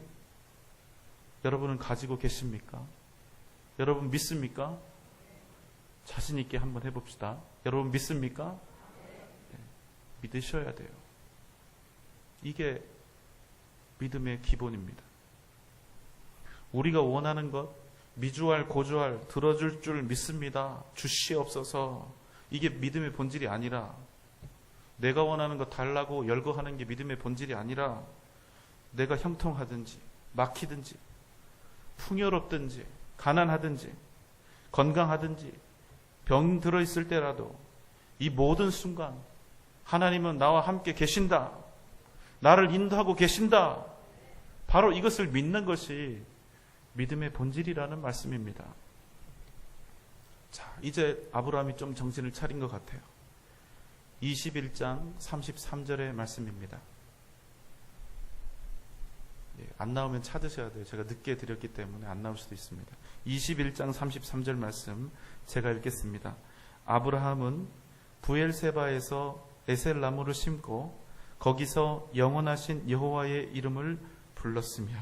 여러분은 가지고 계십니까? 여러분 믿습니까? 자신 있게 한번 해봅시다. 여러분 믿습니까? 네, 믿으셔야 돼요. 이게 믿음의 기본입니다. 우리가 원하는 것, 미주알 고주알 들어줄 줄 믿습니다, 주시옵소서, 이게 믿음의 본질이 아니라, 내가 원하는 것 달라고 열거하는 게 믿음의 본질이 아니라, 내가 형통하든지 막히든지 풍요롭든지 가난하든지 건강하든지 병 들어있을 때라도 이 모든 순간 하나님은 나와 함께 계신다, 나를 인도하고 계신다, 바로 이것을 믿는 것이 믿음의 본질이라는 말씀입니다. 자, 이제 아브라함이 좀 정신을 차린 것 같아요. 21장 33절의 말씀입니다. 안 나오면 찾으셔야 돼요. 제가 늦게 드렸기 때문에 안 나올 수도 있습니다. 21장 33절 말씀 제가 읽겠습니다. 아브라함은 부엘세바에서 에셀 나무를 심고 거기서 영원하신 여호와의 이름을 불렀으며.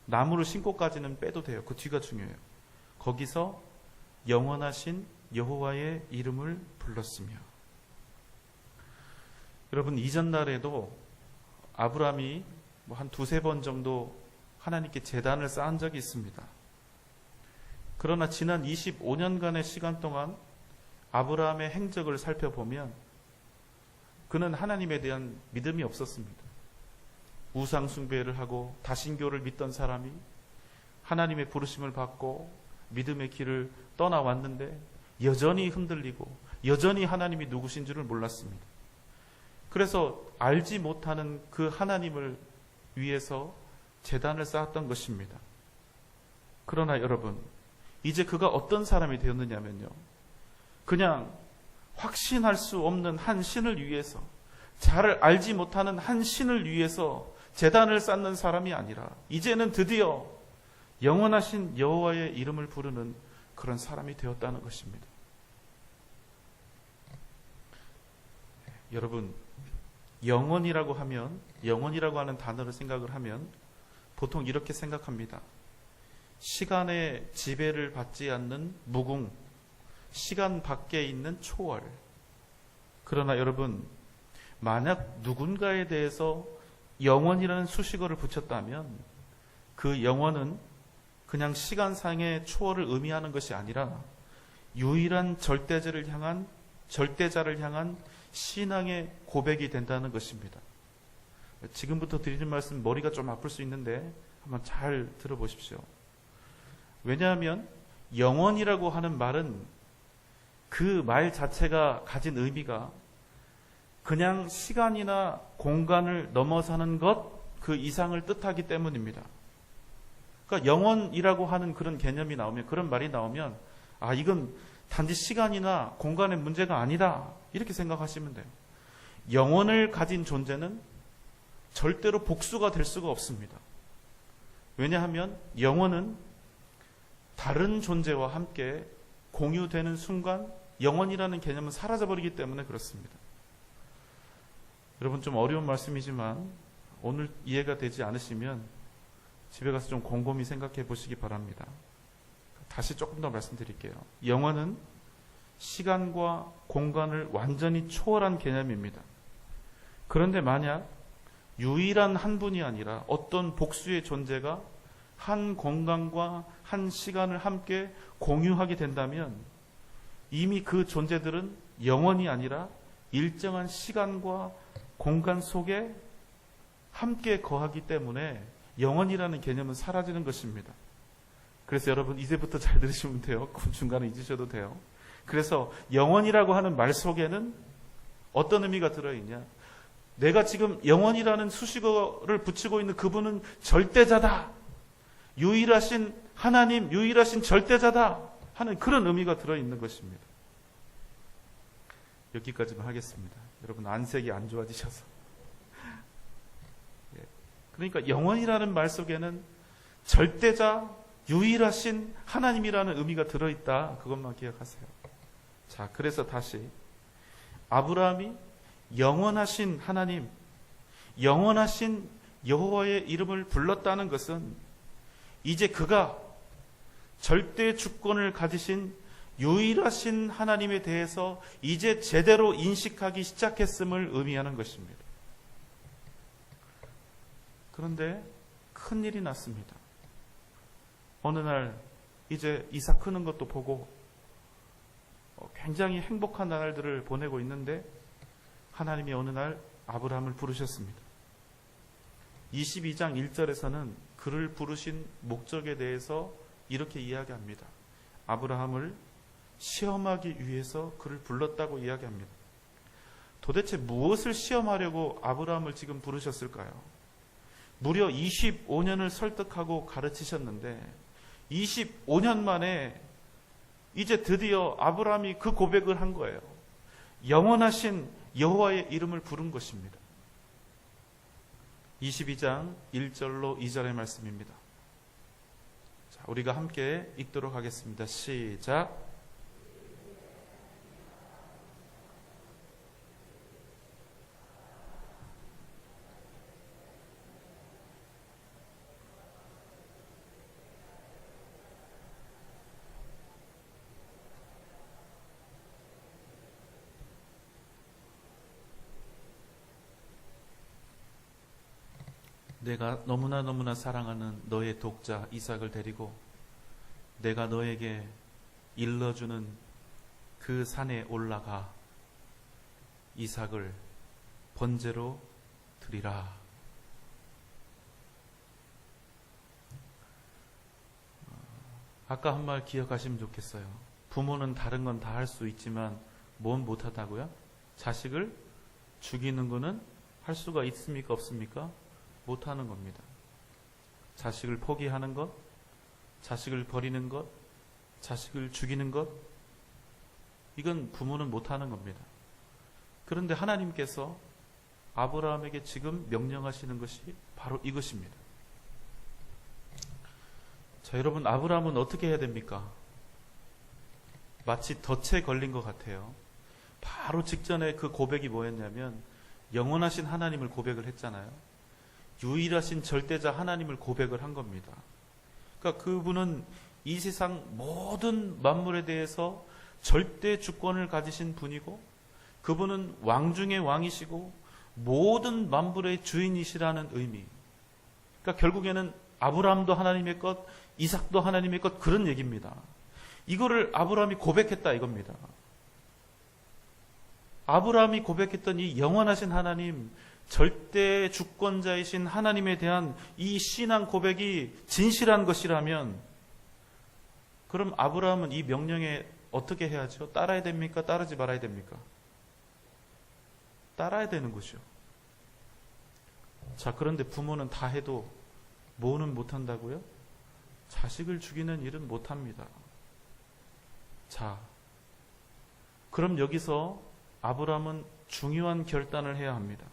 나무를 심고까지는 빼도 돼요. 그 뒤가 중요해요. 거기서 영원하신 여호와의 이름을 불렀으며. 여러분, 이전 날에도 아브라함이 한 두세 번 정도 하나님께 제단을 쌓은 적이 있습니다. 그러나 지난 25년간의 시간 동안 아브라함의 행적을 살펴보면 그는 하나님에 대한 믿음이 없었습니다. 우상 숭배를 하고 다신교를 믿던 사람이 하나님의 부르심을 받고 믿음의 길을 떠나왔는데 여전히 흔들리고 여전히 하나님이 누구신 줄을 몰랐습니다. 그래서 알지 못하는 그 하나님을 위해서 제단을 쌓았던 것입니다. 그러나 여러분, 이제 그가 어떤 사람이 되었느냐면요, 그냥 확신할 수 없는 한 신을 위해서, 잘 알지 못하는 한 신을 위해서 제단을 쌓는 사람이 아니라 이제는 드디어 영원하신 여호와의 이름을 부르는 그런 사람이 되었다는 것입니다. 여러분, 영원이라고 하는 단어를 생각을 하면 보통 이렇게 생각합니다. 시간의 지배를 받지 않는 무궁, 시간 밖에 있는 초월. 그러나 여러분, 만약 누군가에 대해서 영원이라는 수식어를 붙였다면 그 영원은 그냥 시간상의 초월을 의미하는 것이 아니라 유일한 절대자를 향한 신앙의 고백이 된다는 것입니다. 지금부터 드리는 말씀 머리가 좀 아플 수 있는데 한번 잘 들어보십시오. 왜냐하면 영원이라고 하는 말은 그 말 자체가 가진 의미가 그냥 시간이나 공간을 넘어서는 것 그 이상을 뜻하기 때문입니다. 그러니까 영원이라고 하는 그런 개념이 나오면, 그런 말이 나오면, 아, 이건 단지 시간이나 공간의 문제가 아니다, 이렇게 생각하시면 돼요. 영혼을 가진 존재는 절대로 복수가 될 수가 없습니다. 왜냐하면 영혼은 다른 존재와 함께 공유되는 순간 영혼이라는 개념은 사라져버리기 때문에 그렇습니다. 여러분, 좀 어려운 말씀이지만 오늘 이해가 되지 않으시면 집에 가서 좀 곰곰이 생각해 보시기 바랍니다. 다시 조금 더 말씀드릴게요. 영혼은 시간과 공간을 완전히 초월한 개념입니다. 그런데 만약 유일한 한 분이 아니라 어떤 복수의 존재가 한 공간과 한 시간을 함께 공유하게 된다면 이미 그 존재들은 영원이 아니라 일정한 시간과 공간 속에 함께 거하기 때문에 영원이라는 개념은 사라지는 것입니다. 그래서 여러분, 이제부터 잘 들으시면 돼요. 중간에 잊으셔도 돼요. 그래서 영원이라고 하는 말 속에는 어떤 의미가 들어있냐, 내가 지금 영원이라는 수식어를 붙이고 있는 그분은 절대자다, 유일하신 하나님, 유일하신 절대자다 하는 그런 의미가 들어있는 것입니다. 여기까지만 하겠습니다. 여러분, 안색이 안 좋아지셔서. 그러니까 영원이라는 말 속에는 절대자, 유일하신 하나님이라는 의미가 들어있다, 그것만 기억하세요. 자, 그래서 다시 아브라함이 영원하신 하나님, 영원하신 여호와의 이름을 불렀다는 것은 이제 그가 절대 주권을 가지신 유일하신 하나님에 대해서 이제 제대로 인식하기 시작했음을 의미하는 것입니다. 그런데 큰일이 났습니다. 어느 날 이제 이삭 크는 것도 보고 굉장히 행복한 날들을 보내고 있는데 하나님이 어느 날 아브라함을 부르셨습니다. 22장 1절에서는 그를 부르신 목적에 대해서 이렇게 이야기합니다. 아브라함을 시험하기 위해서 그를 불렀다고 이야기합니다. 도대체 무엇을 시험하려고 아브라함을 지금 부르셨을까요? 무려 25년을 설득하고 가르치셨는데 25년 만에 이제 드디어 아브라함이 그 고백을 한 거예요. 영원하신 여호와의 이름을 부른 것입니다. 22장 1절로 2절의 말씀입니다. 자, 우리가 함께 읽도록 하겠습니다. 시작. 내가 너무나 사랑하는 너의 독자 이삭을 데리고 내가 너에게 일러주는 그 산에 올라가 이삭을 번제로 드리라. 아까 한 말 기억하시면 좋겠어요. 부모는 다른 건 다 할 수 있지만 뭔 못하다고요? 자식을 죽이는 거는 할 수가 있습니까? 없습니까? 못하는 겁니다. 자식을 포기하는 것, 자식을 버리는 것, 자식을 죽이는 것, 이건 부모는 못하는 겁니다. 그런데 하나님께서 아브라함에게 지금 명령하시는 것이 바로 이것입니다. 자, 여러분, 아브라함은 어떻게 해야 됩니까? 마치 덫에 걸린 것 같아요. 바로 직전에 그 고백이 뭐였냐면 영원하신 하나님을 고백을 했잖아요. 유일하신 절대자 하나님을 고백을 한 겁니다. 그러니까 그분은 이 세상 모든 만물에 대해서 절대 주권을 가지신 분이고 그분은 왕 중의 왕이시고 모든 만물의 주인이시라는 의미. 그러니까 결국에는 아브라함도 하나님의 것, 이삭도 하나님의 것, 그런 얘기입니다. 이거를 아브라함이 고백했다 이겁니다. 아브라함이 고백했던 이 영원하신 하나님, 절대 주권자이신 하나님에 대한 이 신앙 고백이 진실한 것이라면 그럼 아브라함은 이 명령에 어떻게 해야죠? 따라야 됩니까? 따르지 말아야 됩니까? 따라야 되는 것이죠. 자, 그런데 부모는 다 해도 뭐는 못한다고요? 자식을 죽이는 일은 못합니다. 자, 그럼 여기서 아브라함은 중요한 결단을 해야 합니다.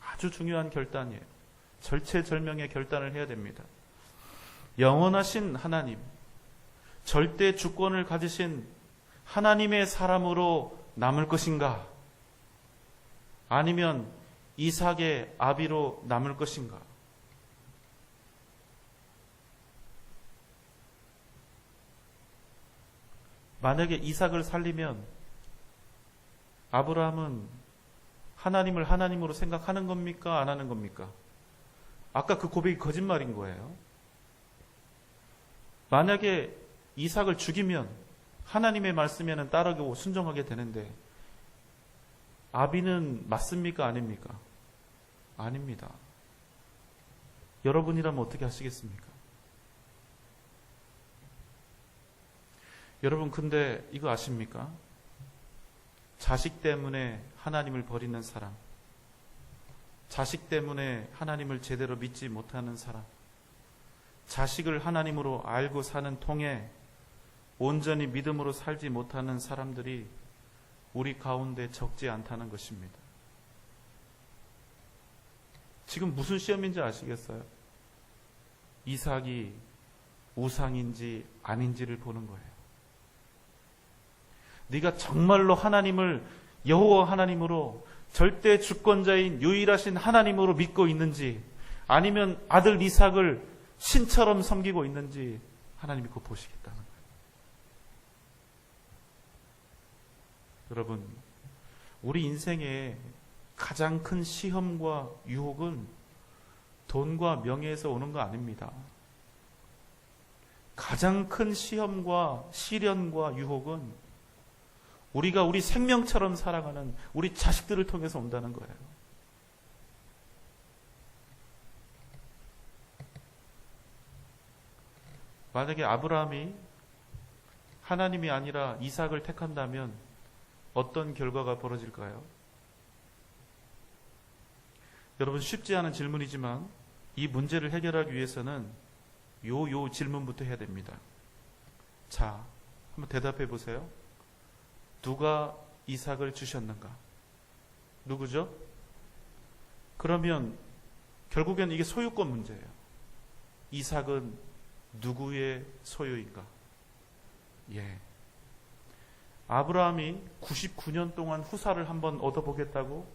아주 중요한 결단이에요. 절체절명의 결단을 해야 됩니다. 영원하신 하나님, 절대 주권을 가지신 하나님의 사람으로 남을 것인가? 아니면 이삭의 아비로 남을 것인가? 만약에 이삭을 살리면 아브라함은 하나님을 하나님으로 생각하는 겁니까? 안 하는 겁니까? 아까 그 고백이 거짓말인 거예요. 만약에 이삭을 죽이면 하나님의 말씀에는 따르고 순종하게 되는데 아비는 맞습니까? 아닙니까? 아닙니다. 여러분이라면 어떻게 하시겠습니까? 여러분, 근데 이거 아십니까? 자식 때문에 하나님을 버리는 사람, 자식 때문에 하나님을 제대로 믿지 못하는 사람, 자식을 하나님으로 알고 사는 통에 온전히 믿음으로 살지 못하는 사람들이 우리 가운데 적지 않다는 것입니다. 지금 무슨 시험인지 아시겠어요? 이삭이 우상인지 아닌지를 보는 거예요. 네가 정말로 하나님을 여호와 하나님으로 절대 주권자인 유일하신 하나님으로 믿고 있는지 아니면 아들 이삭을 신처럼 섬기고 있는지 하나님이 그거 보시겠다는 거예요. 여러분, 우리 인생의 가장 큰 시험과 유혹은 돈과 명예에서 오는 거 아닙니다. 가장 큰 시험과 시련과 유혹은 우리가 우리 생명처럼 사랑하는 우리 자식들을 통해서 온다는 거예요. 만약에 아브라함이 하나님이 아니라 이삭을 택한다면 어떤 결과가 벌어질까요? 여러분, 쉽지 않은 질문이지만 이 문제를 해결하기 위해서는 요 질문부터 해야 됩니다. 자, 한번 대답해 보세요. 누가 이삭을 주셨는가? 누구죠? 그러면 결국엔 이게 소유권 문제예요. 이삭은 누구의 소유인가? 예. 아브라함이 99년 동안 후사를 한번 얻어보겠다고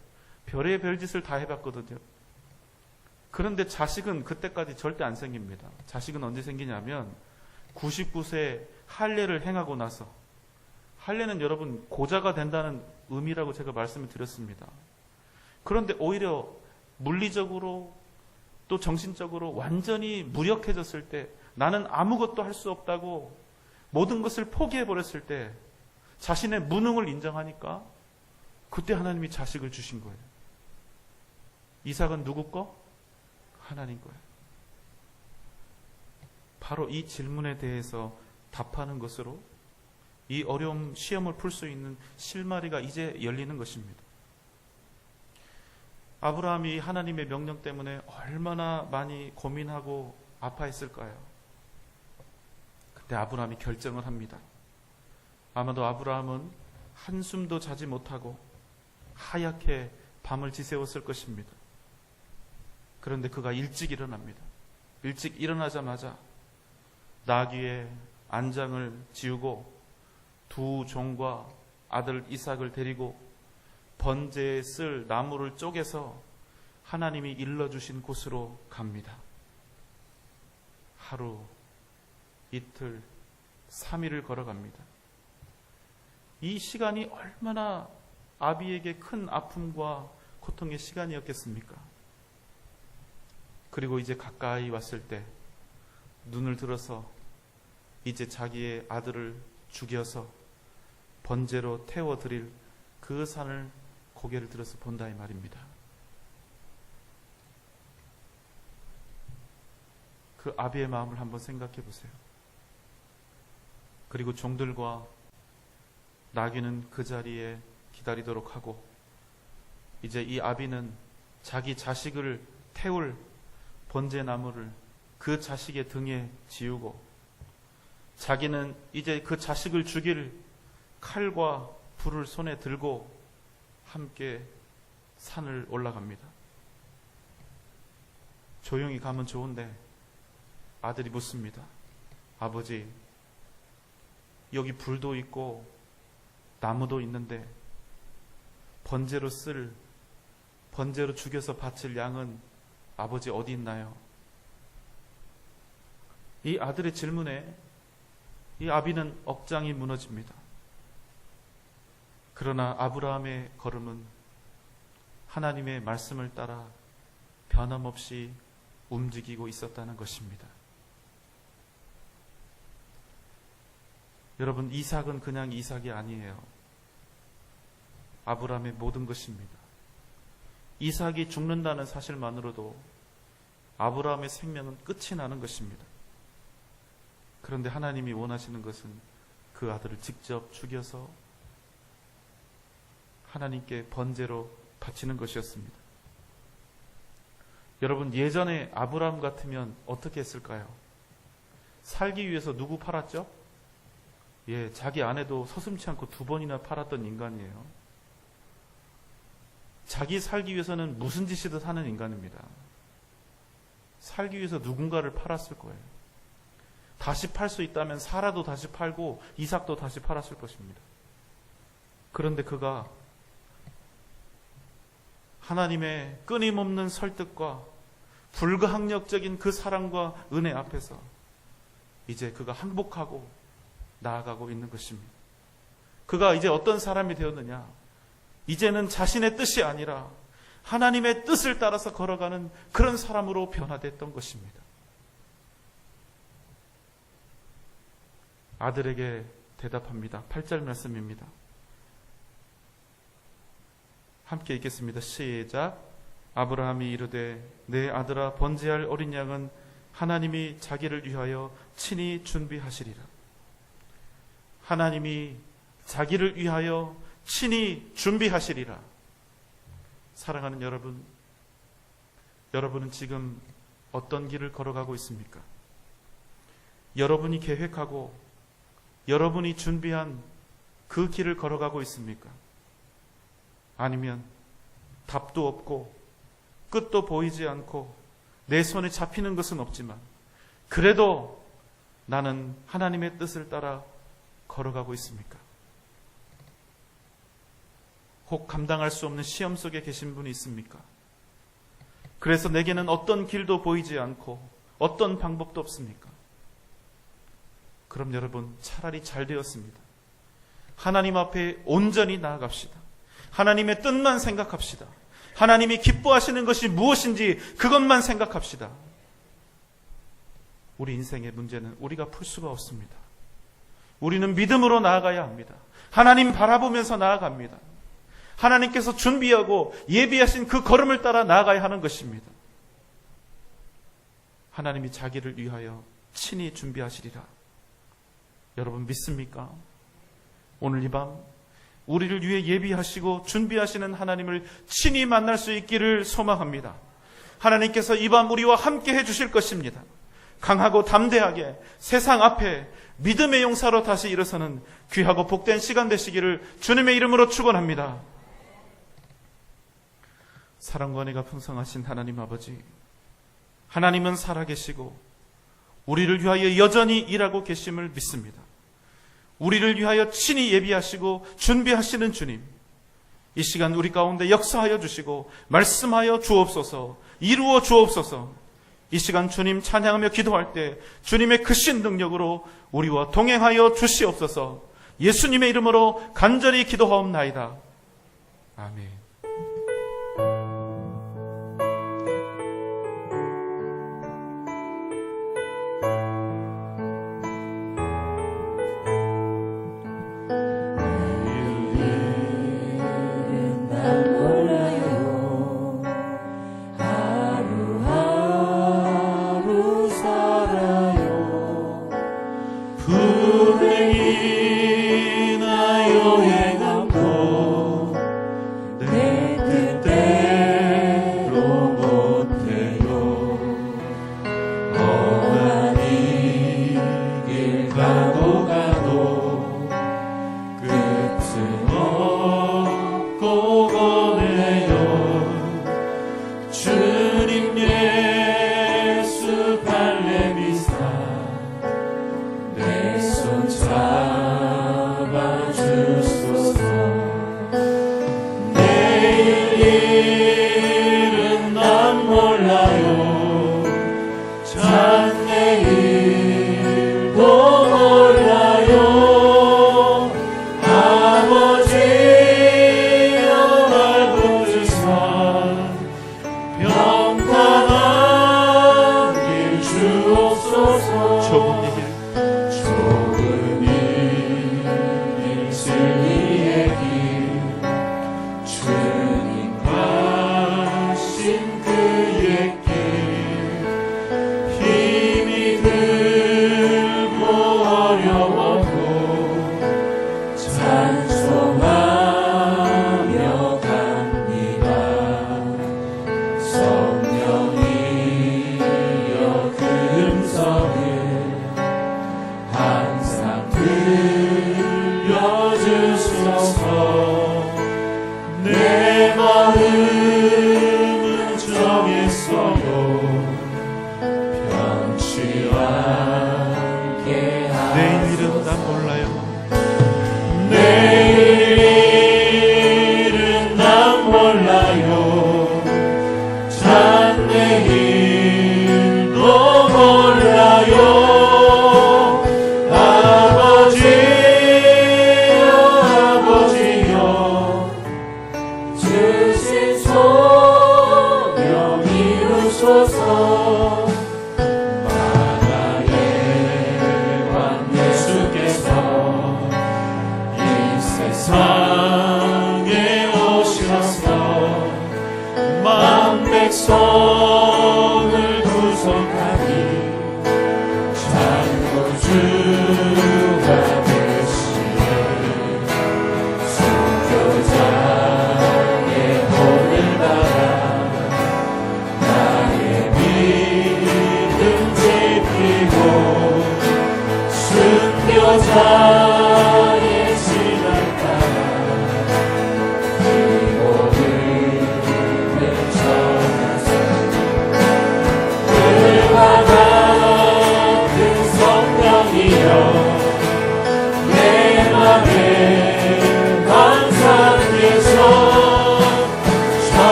별의 별짓을 다 해봤거든요. 그런데 자식은 그때까지 절대 안 생깁니다. 자식은 언제 생기냐면 99세 할례를 행하고 나서, 할례는 여러분 고자가 된다는 의미라고 제가 말씀을 드렸습니다. 그런데 오히려 물리적으로 또 정신적으로 완전히 무력해졌을 때, 나는 아무것도 할 수 없다고 모든 것을 포기해버렸을 때 자신의 무능을 인정하니까 그때 하나님이 자식을 주신 거예요. 이삭은 누구 거? 하나님 거예요. 바로 이 질문에 대해서 답하는 것으로 이 어려움, 시험을 풀 수 있는 실마리가 이제 열리는 것입니다. 아브라함이 하나님의 명령 때문에 얼마나 많이 고민하고 아파했을까요? 그때 아브라함이 결정을 합니다. 아마도 아브라함은 한숨도 자지 못하고 하얗게 밤을 지새웠을 것입니다. 그런데 그가 일찍 일어납니다. 일찍 일어나자마자 나귀의 안장을 지우고 두 종과 아들 이삭을 데리고 번제에 쓸 나무를 쪼개서 하나님이 일러주신 곳으로 갑니다. 하루, 이틀, 3일을 걸어갑니다. 이 시간이 얼마나 아비에게 큰 아픔과 고통의 시간이었겠습니까? 그리고 이제 가까이 왔을 때 눈을 들어서 이제 자기의 아들을 죽여서 번제로 태워드릴 그 산을 고개를 들어서 본다 이 말입니다. 그 아비의 마음을 한번 생각해 보세요. 그리고 종들과 나귀는 그 자리에 기다리도록 하고, 이제 이 아비는 자기 자식을 태울 번제나무를 그 자식의 등에 지우고, 자기는 이제 그 자식을 죽일 칼과 불을 손에 들고 함께 산을 올라갑니다. 조용히 가면 좋은데 아들이 묻습니다. 아버지, 여기 불도 있고 나무도 있는데 번제로 죽여서 바칠 양은 아버지 어디 있나요? 이 아들의 질문에 이 아비는 억장이 무너집니다. 그러나 아브라함의 걸음은 하나님의 말씀을 따라 변함없이 움직이고 있었다는 것입니다. 여러분, 이삭은 그냥 이삭이 아니에요. 아브라함의 모든 것입니다. 이삭이 죽는다는 사실만으로도 아브라함의 생명은 끝이 나는 것입니다. 그런데 하나님이 원하시는 것은 그 아들을 직접 죽여서 하나님께 번제로 바치는 것이었습니다. 여러분, 예전에 아브라함 같으면 어떻게 했을까요? 살기 위해서 누구 팔았죠? 예, 자기 아내도 서슴지 않고 2번이나 팔았던 인간이에요. 자기 살기 위해서는 무슨 짓이든 하는 인간입니다. 살기 위해서 누군가를 팔았을 거예요. 다시 팔 수 있다면 사라도 다시 팔고 이삭도 다시 팔았을 것입니다. 그런데 그가 하나님의 끊임없는 설득과 불가항력적인 그 사랑과 은혜 앞에서 이제 그가 항복하고 나아가고 있는 것입니다. 그가 이제 어떤 사람이 되었느냐? 이제는 자신의 뜻이 아니라 하나님의 뜻을 따라서 걸어가는 그런 사람으로 변화됐던 것입니다. 아들에게 대답합니다. 8절 말씀입니다. 함께 읽겠습니다. 시작. 아브라함이 이르되 내 아들아, 번제할 어린 양은 하나님이 자기를 위하여 친히 준비하시리라. 하나님이 자기를 위하여 친히 준비하시리라. 사랑하는 여러분, 여러분은 지금 어떤 길을 걸어가고 있습니까? 여러분이 계획하고 여러분이 준비한 그 길을 걸어가고 있습니까? 아니면 답도 없고 끝도 보이지 않고 내 손에 잡히는 것은 없지만 그래도 나는 하나님의 뜻을 따라 걸어가고 있습니까? 혹 감당할 수 없는 시험 속에 계신 분이 있습니까? 그래서 내게는 어떤 길도 보이지 않고 어떤 방법도 없습니까? 그럼 여러분, 차라리 잘 되었습니다. 하나님 앞에 온전히 나아갑시다. 하나님의 뜻만 생각합시다. 하나님이 기뻐하시는 것이 무엇인지 그것만 생각합시다. 우리 인생의 문제는 우리가 풀 수가 없습니다. 우리는 믿음으로 나아가야 합니다. 하나님 바라보면서 나아갑니다. 하나님께서 준비하고 예비하신 그 걸음을 따라 나아가야 하는 것입니다. 하나님이 자기를 위하여 친히 준비하시리라. 여러분 믿습니까? 오늘 이 밤 우리를 위해 예비하시고 준비하시는 하나님을 친히 만날 수 있기를 소망합니다. 하나님께서 이 밤 우리와 함께 해주실 것입니다. 강하고 담대하게 세상 앞에 믿음의 용사로 다시 일어서는 귀하고 복된 시간 되시기를 주님의 이름으로 축원합니다. 사랑과 은혜가 풍성하신 하나님 아버지, 하나님은 살아계시고 우리를 위하여 여전히 일하고 계심을 믿습니다. 우리를 위하여 친히 예비하시고 준비하시는 주님, 이 시간 우리 가운데 역사하여 주시고 말씀하여 주옵소서, 이루어 주옵소서. 이 시간 주님 찬양하며 기도할 때 주님의 크신 능력으로 우리와 동행하여 주시옵소서. 예수님의 이름으로 간절히 기도하옵나이다. 아멘. 백성을 구속하니